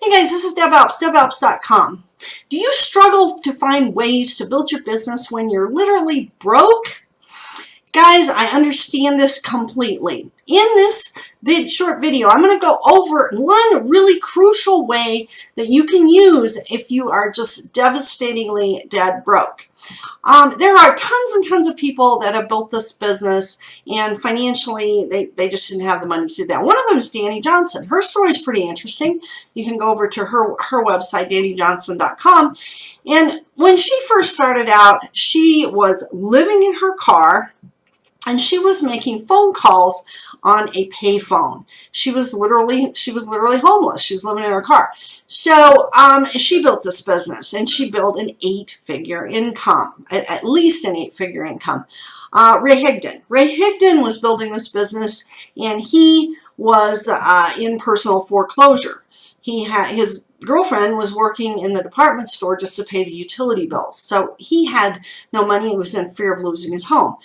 Hey guys, this is Deb Alps, DebAlps.com. Do you struggle to find ways to build your business when you're literally broke? Guys, I understand this completely. In this short video, I'm going to go over one really crucial way that you can use if you are just devastatingly dead broke. There are tons and tons of people that have built this business, and financially they just didn't have the money to do that. One of them is Dani Johnson. Her story is pretty interesting. You can go over to her website, DaniJohnson.com. And when she first started out, she was living in her car, and she was making phone calls on a payphone. She was literally homeless. She was living in her car. So she built this business, and she built an 8-figure income, at least an 8-figure income. Ray Higdon was building this business, and he was in personal foreclosure. His girlfriend was working in the department store just to pay the utility bills. So he had no money and was in fear of losing his home.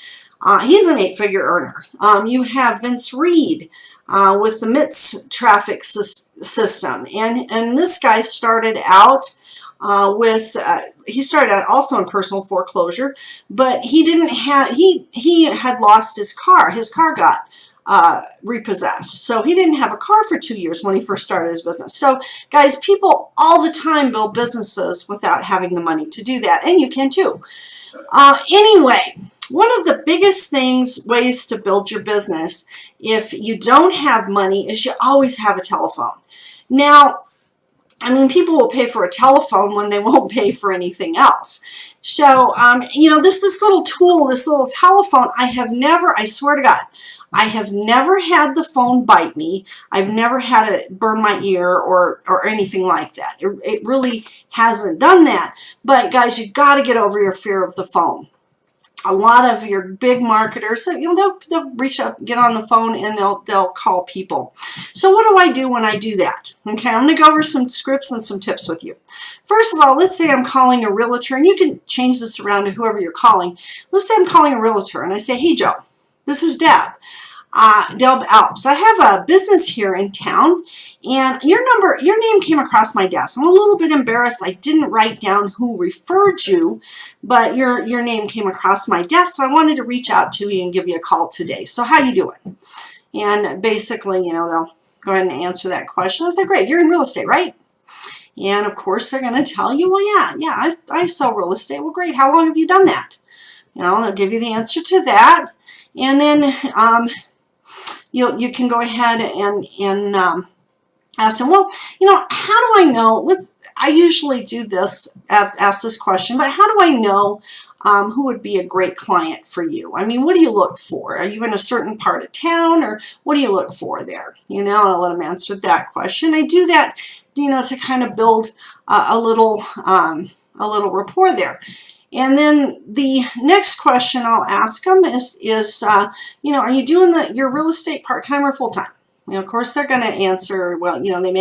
He's an 8-figure earner. You have Vince Reed with the MITS traffic system, and this guy started out he started out also in personal foreclosure, but he had lost his car. His car got repossessed, so he didn't have a car for 2 years when he first started his business. So guys, people all the time build businesses without having the money to do that, and you can too. Anyway, one of the biggest ways to build your business if you don't have money is you always have a telephone. Now, I mean, people will pay for a telephone when they won't pay for anything else. So, you know, this little tool, this little telephone, I swear to God, I have never had the phone bite me. I've never had it burn my ear or anything like that. It really hasn't done that. But guys, you got to get over your fear of the phone. A lot of your big marketers, you know, they'll reach up, get on the phone, and they'll call people. So what do I do when I do that? Okay, I'm going to go over some scripts and some tips with you. First of all, let's say I'm calling a realtor, and you can change this around to whoever you're calling. Let's say I'm calling a realtor, and I say, "Hey Joe, this is Deb. Deb Alps. I have a business here in town, and your name came across my desk. I'm a little bit embarrassed. I didn't write down who referred you, but your name came across my desk, so I wanted to reach out to you and give you a call today. So how you doing?" And basically, you know, they'll go ahead and answer that question. I say, "Great, you're in real estate, right?" And of course, they're going to tell you, "Well, yeah, I sell real estate." "Well, great. How long have you done that?" You know, they'll give you the answer to that, and then you can go ahead and ask them, "Well, you know, how do I know?" I usually do this, ask this question, but how do I know who would be a great client for you? I mean, what do you look for? Are you in a certain part of town, or what do you look for there? You know, and I'll let them answer that question. I do that, you know, to kind of build a little rapport there. And then the next question I'll ask them is you know, are you doing your real estate part-time or full-time? You know, of course, they're going to answer, well, you know, they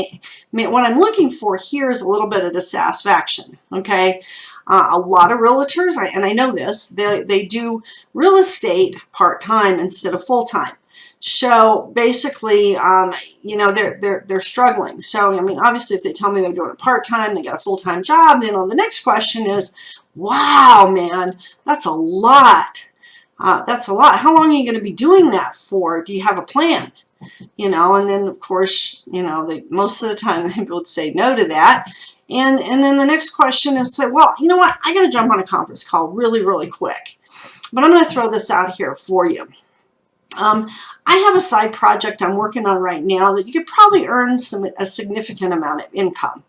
may what I'm looking for here is a little bit of dissatisfaction, okay? A lot of realtors, and I know this, they do real estate part-time instead of full-time. So basically, you know, they're struggling. So, I mean, obviously, if they tell me they're doing it part-time, they got a full-time job, then the next question is, "Wow, man, that's a lot. That's a lot. How long are you going to be doing that for? Do you have a plan?" You know, and then of course, you know, most of the time they would say no to that. And then the next question is, say, "Well, you know what? I got to jump on a conference call really, really quick, but I'm going to throw this out here for you. I have a side project I'm working on right now that you could probably earn a significant amount of income.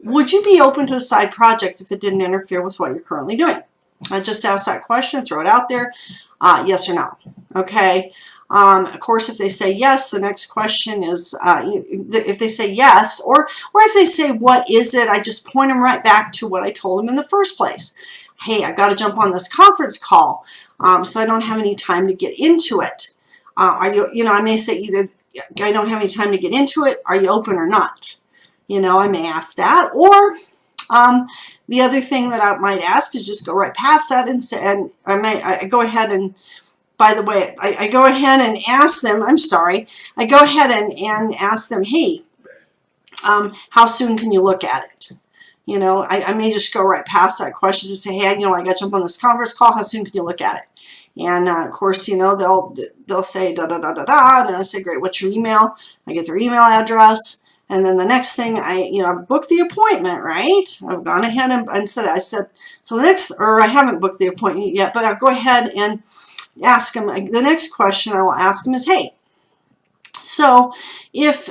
Would you be open to a side project if it didn't interfere with what you're currently doing?" I just ask that question, throw it out there, yes or no. Okay. Of course, if they say yes, the next question is, if they say yes, or if they say, "What is it?" I just point them right back to what I told them in the first place. "Hey, I got to jump on this conference call, so I don't have any time to get into it. You know, I may say either, I don't have any time to get into it. Are you open or not?" You know, I may ask that, or the other thing that I might ask is just go right past that and say, and I go ahead and, by the way, I go ahead and ask them, I go ahead and ask them, "Hey, How soon can you look at it? You know, I may just go right past that question and say, hey, you know, I got to jump on this conference call. How soon can you look at it? And of course, you know, they'll say da da da da da, and I say, great, what's your email? I get their email address, and then the next thing I've booked the appointment, right? I've gone ahead and said, so the next, or I haven't booked the appointment yet, but I'll go ahead and ask them. The next question I will ask them is, hey, so if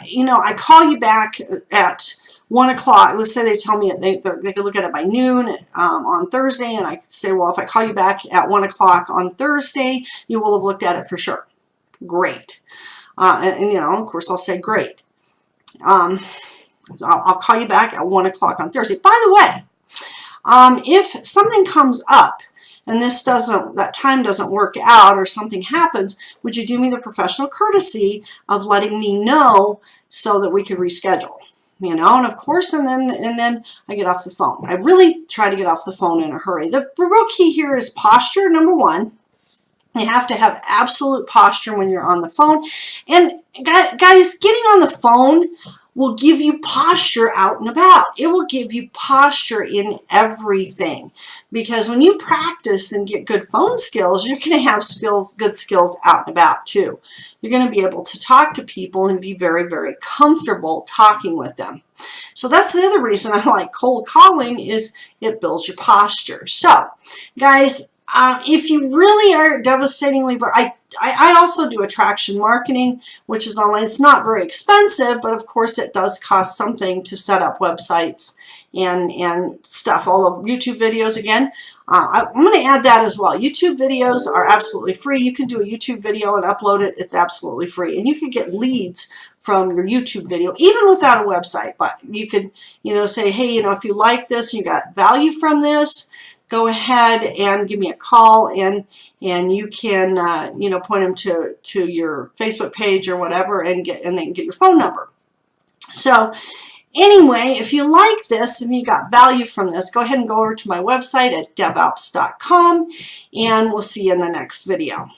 you know, I call you back at 1 o'clock, let's say they tell me they can look at it by noon on Thursday, and I say, well, if I call you back at 1 o'clock on Thursday, you will have looked at it for sure. Great. And you know, of course, I'll say great. I'll call you back at 1 o'clock on Thursday. By the way, if something comes up and that time doesn't work out or something happens, would you do me the professional courtesy of letting me know so that we could reschedule? You know, and of course, and then I get off the phone. I really try to get off the phone in a hurry. The real key here is posture, number one. You have to have absolute posture when you're on the phone. And guys, getting on the phone will give you posture out and about. It will give you posture in everything. Because when you practice and get good phone skills, you're going to have good skills out and about too. You're going to be able to talk to people and be very, very comfortable talking with them. So that's the other reason I like cold calling, is it builds your posture. So, guys, if you really are devastatingly, but I also do attraction marketing, which is online. It's not very expensive, but of course it does cost something to set up websites and stuff. All of YouTube videos, again, I'm going to add that as well. YouTube videos are absolutely free. You can do a YouTube video and upload it. It's absolutely free. And you can get leads from your YouTube video, even without a website. But you could, you know, say, hey, you know, if you like this, you got value from this, go ahead and give me a call, and you can you know, point them to your Facebook page or whatever, and they can get your phone number. So anyway, if you like this and you got value from this, go ahead and go over to my website at devalps.com, and we'll see you in the next video.